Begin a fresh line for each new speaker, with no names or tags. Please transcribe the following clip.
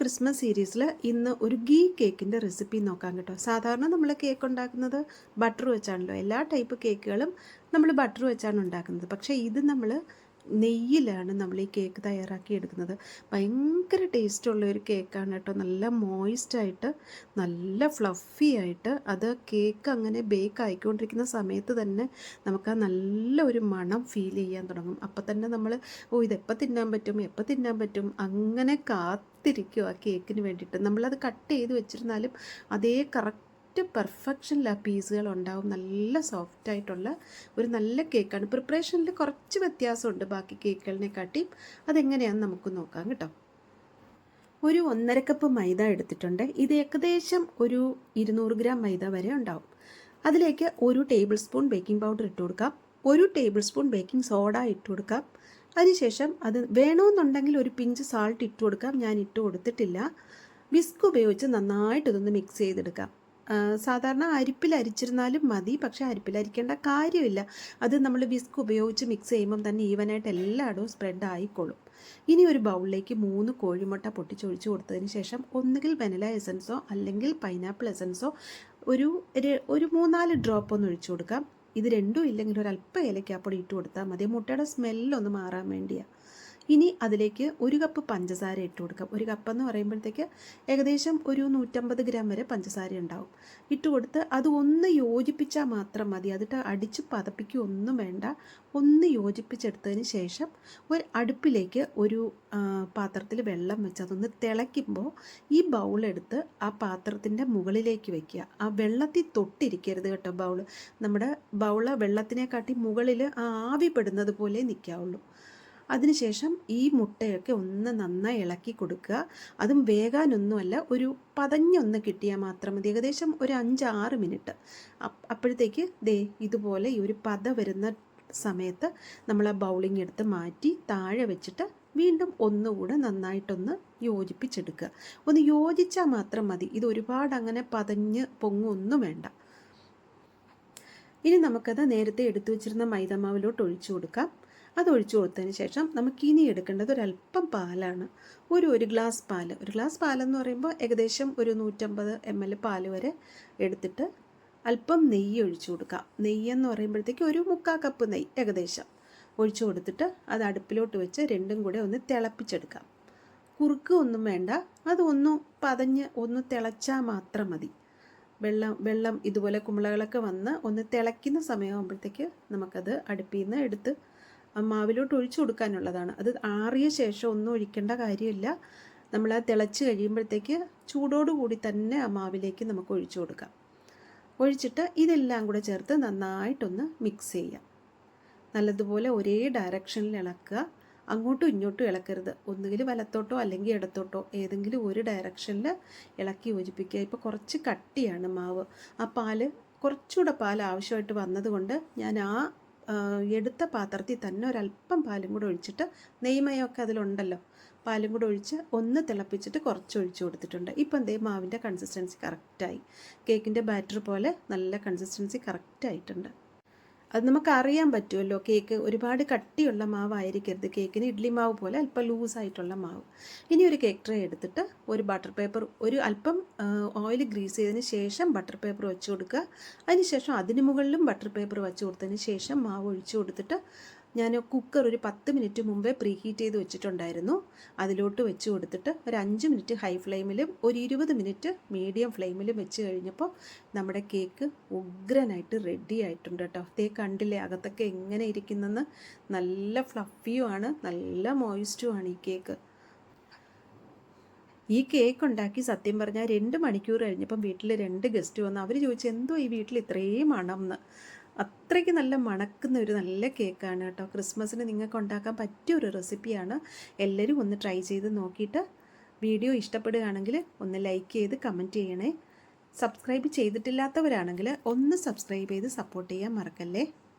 Christmas സീരീസിൽ ഇന്ന് ഒരു ഗീ കേക്കിൻ്റെ റെസിപ്പി നോക്കാം കേട്ടോ. സാധാരണ നമ്മൾ കേക്ക് ഉണ്ടാക്കുന്നത് ബട്ടർ വെച്ചാണല്ലോ. എല്ലാ ടൈപ്പ് കേക്കുകളും നമ്മൾ ബട്ടർ വെച്ചാണ് ഉണ്ടാക്കുന്നത്. പക്ഷേ ഇത് നമ്മൾ നെയ്യിലാണ് നമ്മൾ ഈ കേക്ക് തയ്യാറാക്കി എടുക്കുന്നത്. ഭയങ്കര ടേസ്റ്റുള്ള ഒരു കേക്കാണ് കേട്ടോ. നല്ല മോയിസ്റ്റായിട്ട് നല്ല ഫ്ലഫി ആയിട്ട് അത് കേക്ക് അങ്ങനെ ബേക്ക് ആയിക്കൊണ്ടിരിക്കുന്ന സമയത്ത് തന്നെ നമുക്ക് ആ നല്ല ഒരു മണം ഫീൽ ചെയ്യാൻ തുടങ്ങും. അപ്പം തന്നെ നമ്മൾ ഇതെപ്പോൾ തിന്നാൻ പറ്റും എപ്പോൾ തിന്നാൻ പറ്റും അങ്ങനെ കാത്തിരിക്കും ആ കേക്കിന് വേണ്ടിയിട്ട്. നമ്മളത് കട്ട് ചെയ്ത് വെച്ചിരുന്നാലും അതേ കറക്റ്റ് പെർഫെക്ഷനിൽ ആ പീസുകൾ ഉണ്ടാവും. നല്ല സോഫ്റ്റായിട്ടുള്ള ഒരു നല്ല കേക്കാണ്. പ്രിപ്പറേഷനിൽ കുറച്ച് വ്യത്യാസമുണ്ട് ബാക്കി കേക്കുകളിനെക്കാട്ടിയും. അതെങ്ങനെയാണെന്ന് നമുക്ക് നോക്കാം കേട്ടോ. ഒരു 1.5 കപ്പ് മൈദ എടുത്തിട്ടുണ്ട്. ഇത് ഏകദേശം ഒരു 200 ഗ്രാം മൈദ വരെ ഉണ്ടാവും. അതിലേക്ക് 1 ടേബിൾ സ്പൂൺ ബേക്കിംഗ് പൗഡർ ഇട്ട് കൊടുക്കാം. 1 ടേബിൾ സ്പൂൺ ബേക്കിംഗ് സോഡ ഇട്ട് കൊടുക്കാം. അതിനുശേഷം അത് വേണമെന്നുണ്ടെങ്കിൽ ഒരു പിഞ്ച് സാൾട്ട് ഇട്ട് കൊടുക്കാം. ഞാൻ ഇട്ട് കൊടുത്തിട്ടില്ല. വിസ്ക് ഉപയോഗിച്ച് നന്നായിട്ട് ഇതൊന്ന് മിക്സ് ചെയ്തെടുക്കാം. സാധാരണ അരിപ്പിൽ അരിച്ചിരുന്നാലും മതി, പക്ഷേ അരിപ്പിൽ അരിക്കേണ്ട കാര്യമില്ല. അത് നമ്മൾ വിസ്ക് ഉപയോഗിച്ച് മിക്സ് ചെയ്യുമ്പം തന്നെ ഈവനായിട്ട് എല്ലായിടവും സ്പ്രെഡ് ആയിക്കോളും. ഇനി ഒരു ബൗളിലേക്ക് 3 കോഴിമുട്ട പൊട്ടിച്ചൊഴിച്ച് കൊടുത്തതിന് ശേഷം ഒന്നുകിൽ വെനില എസൻസോ അല്ലെങ്കിൽ പൈനാപ്പിൾ എസൻസോ ഒരു 3-4 ഡ്രോപ്പ് ഒന്ന് ഒഴിച്ചു കൊടുക്കാം. ഇത് രണ്ടും ഇല്ലെങ്കിൽ ഒരല്പം ഏലക്കാപ്പൊടി ഇട്ട് കൊടുത്താൽ മതി. മുട്ടയുടെ സ്മെല്ലൊന്ന് മാറാൻ വേണ്ടിയാണ്. ഇനി അതിലേക്ക് 1 കപ്പ് പഞ്ചസാര ഇട്ട് കൊടുക്കാം. 1 കപ്പ് എന്ന് പറയുമ്പോഴത്തേക്ക് ഏകദേശം ഒരു 150 ഗ്രാം വരെ പഞ്ചസാര ഉണ്ടാവും. ഇട്ട് കൊടുത്ത് അത് ഒന്ന് യോജിപ്പിച്ചാൽ മാത്രം മതി. അതിട്ട് അടിച്ച് പതപ്പിക്കുകയൊന്നും വേണ്ട. ഒന്ന് യോജിപ്പിച്ചെടുത്തതിന് ശേഷം ഒരു അടുപ്പിലേക്ക് ഒരു പാത്രത്തിൽ വെള്ളം വെച്ച് അതൊന്ന് തിളയ്ക്കുമ്പോൾ ഈ ബൗളെടുത്ത് ആ പാത്രത്തിൻ്റെ മുകളിലേക്ക് വയ്ക്കുക. ആ വെള്ളത്തിൽ തൊട്ടിരിക്കരുത് കേട്ടോ. നമ്മുടെ ബൗള് വെള്ളത്തിനെക്കാട്ടി മുകളിൽ ആവി പെടുന്നത് പോലെ നിൽക്കാവുള്ളൂ. അതിനുശേഷം ഈ മുട്ടയൊക്കെ ഒന്ന് നന്നായി ഇളക്കി കൊടുക്കുക. അതും വേകാനൊന്നുമല്ല, ഒരു പതഞ്ഞൊന്ന് കിട്ടിയാൽ മാത്രം മതി. ഏകദേശം ഒരു 5-6 മിനിറ്റ്. അപ്പോഴത്തേക്ക് ഇതുപോലെ ഈ ഒരു പത വരുന്ന സമയത്ത് നമ്മൾ ആ ബൗളിങ് എടുത്ത് മാറ്റി താഴെ വെച്ചിട്ട് വീണ്ടും ഒന്നുകൂടെ നന്നായിട്ടൊന്ന് യോജിപ്പിച്ചെടുക്കുക. ഒന്ന് യോജിച്ചാൽ മാത്രം മതി. ഇത് ഒരുപാട് അങ്ങനെ പതഞ്ഞ് പൊങ്ങൊന്നും വേണ്ട. ഇനി നമുക്കത് നേരത്തെ എടുത്തു വെച്ചിരുന്ന മൈദമാവിലോട്ട് ഒഴിച്ചു കൊടുക്കാം. അത് ഒഴിച്ചു കൊടുത്തതിന് ശേഷം നമുക്കിനി എടുക്കേണ്ടത് ഒരല്പം പാലാണ്. ഒരു ഗ്ലാസ് പാല്. ഒരു ഗ്ലാസ് പാലെന്ന് പറയുമ്പോൾ ഏകദേശം ഒരു 150 ml പാല് വരെ എടുത്തിട്ട് അല്പം നെയ്യ് ഒഴിച്ചു കൊടുക്കാം. നെയ്യെന്ന് പറയുമ്പോഴത്തേക്ക് ഒരു 3/4 കപ്പ് നെയ്യ് ഏകദേശം ഒഴിച്ചു കൊടുത്തിട്ട് അത് അടുപ്പിലോട്ട് വെച്ച് രണ്ടും കൂടെ ഒന്ന് തിളപ്പിച്ചെടുക്കാം. കുറുക്ക് ഒന്നും വേണ്ട. അതൊന്ന് പതഞ്ഞ് ഒന്ന് തിളച്ചാൽ മാത്രം മതി. വെള്ളം ഇതുപോലെ കുമിളകളൊക്കെ വന്ന് ഒന്ന് തിളയ്ക്കുന്ന സമയമാകുമ്പോഴത്തേക്ക് നമുക്കത് അടുപ്പിൽ നിന്ന് എടുത്ത് മാവിലോട്ട് ഒഴിച്ചു കൊടുക്കാനുള്ളതാണ്. അത് ആറിയ ശേഷം ഒന്നും ഒഴിക്കേണ്ട കാര്യമില്ല. നമ്മൾ അത് തിളച്ച് കഴിയുമ്പോഴത്തേക്ക് ചൂടോടുകൂടി തന്നെ ആ മാവിലേക്ക് നമുക്ക് ഒഴിച്ചു കൊടുക്കാം. ഒഴിച്ചിട്ട് ഇതെല്ലാം കൂടെ ചേർത്ത് നന്നായിട്ടൊന്ന് മിക്സ് ചെയ്യാം. നല്ലതുപോലെ ഒരേ ഡയറക്ഷനിൽ ഇളക്കുക. അങ്ങോട്ടും ഇങ്ങോട്ടും ഇളക്കരുത്. ഒന്നുകിൽ വലത്തോട്ടോ അല്ലെങ്കിൽ ഇടത്തോട്ടോ ഏതെങ്കിലും ഒരു ഡയറക്ഷനിൽ ഇളക്കി യോജിപ്പിക്കുക. ഇപ്പോൾ കുറച്ച് കട്ടിയാണ് മാവ്. ആ പാല് കുറച്ചുകൂടെ പാൽ ആവശ്യമായിട്ട് വന്നതുകൊണ്ട് ഞാൻ എടുത്ത പാത്രത്തിൽ തന്നെ ഒരല്പം പാലും കൂടെ ഒഴിച്ചിട്ട്, നെയ്മയൊക്കെ അതിലുണ്ടല്ലോ, പാലും കൂടെ ഒഴിച്ച് ഒന്ന് തിളപ്പിച്ചിട്ട് കുറച്ച് ഒഴിച്ചു കൊടുത്തിട്ടുണ്ട്. ഇപ്പം മാവിൻ്റെ കൺസിസ്റ്റൻസി കറക്റ്റായി. കേക്കിൻ്റെ ബാറ്റർ പോലെ നല്ല കൺസിസ്റ്റൻസി കറക്റ്റായിട്ടുണ്ട്. അത് നമുക്ക് അറിയാൻ പറ്റുമല്ലോ. കേക്ക് ഒരുപാട് കട്ടിയുള്ള മാവായിരിക്കരുത്. കേക്കിന് ഇഡ്ഡലി മാവ് പോലെ അല്പം ലൂസായിട്ടുള്ള മാവ്. ഇനി ഒരു കേക്ക് ട്രേ എടുത്തിട്ട് ഒരു ബട്ടർ പേപ്പർ, ഒരു അല്പം ഓയിൽ ഗ്രീസ് ചെയ്തതിന് ശേഷം ബട്ടർ പേപ്പർ വെച്ച് കൊടുക്കുക. അതിനുശേഷം അതിന് മുകളിലും ബട്ടർ പേപ്പർ വെച്ച് കൊടുത്തതിന് ശേഷം മാവ് ഒഴിച്ചു കൊടുത്തിട്ട് ഞാൻ കുക്കർ ഒരു 10 മിനിറ്റ് മുമ്പേ പ്രീ ഹീറ്റ് ചെയ്ത് വെച്ചിട്ടുണ്ടായിരുന്നു. അതിലോട്ട് വെച്ച് കൊടുത്തിട്ട് ഒരു 5 മിനിറ്റ് ഹൈ ഫ്ലെയിമിലും ഒരു 20 മിനിറ്റ് മീഡിയം ഫ്ലെയിമിലും വെച്ച് കഴിഞ്ഞപ്പോൾ നമ്മുടെ കേക്ക് ഉഗ്രനായിട്ട് റെഡി ആയിട്ടുണ്ട് കേട്ടോ. കണ്ടില്ലേ അകത്തൊക്കെ എങ്ങനെ ഇരിക്കുന്നെന്ന്. നല്ല ഫ്ലഫിയുമാണ്, നല്ല മോയിസ്റ്റുമാണ് ഈ കേക്ക്. ഈ കേക്ക് ഉണ്ടാക്കി സത്യം പറഞ്ഞാൽ 2 മണിക്കൂർ കഴിഞ്ഞപ്പം വീട്ടിൽ 2 ഗസ്റ്റ് വന്ന്. അവർ ചോദിച്ചു എന്തോ ഈ വീട്ടിൽ ഇത്രയും മണം എന്ന്. അത്രയ്ക്ക് നല്ല മണക്കുന്ന ഒരു നല്ല കേക്കാണ് കേട്ടോ. ക്രിസ്മസിന് നിങ്ങൾക്ക് ഉണ്ടാക്കാൻ പറ്റിയ ഒരു റെസിപ്പിയാണ്. എല്ലാവരും ഒന്ന് ട്രൈ ചെയ്ത് നോക്കിയിട്ട് വീഡിയോ ഇഷ്ടപ്പെടുകയാണെങ്കിൽ ഒന്ന് ലൈക്ക് ചെയ്ത് കമൻറ്റ് ചെയ്യണേ. സബ്സ്ക്രൈബ് ചെയ്തിട്ടില്ലാത്തവരാണെങ്കിൽ ഒന്ന് സബ്സ്ക്രൈബ് ചെയ്ത് സപ്പോർട്ട് ചെയ്യാൻ മറക്കല്ലേ.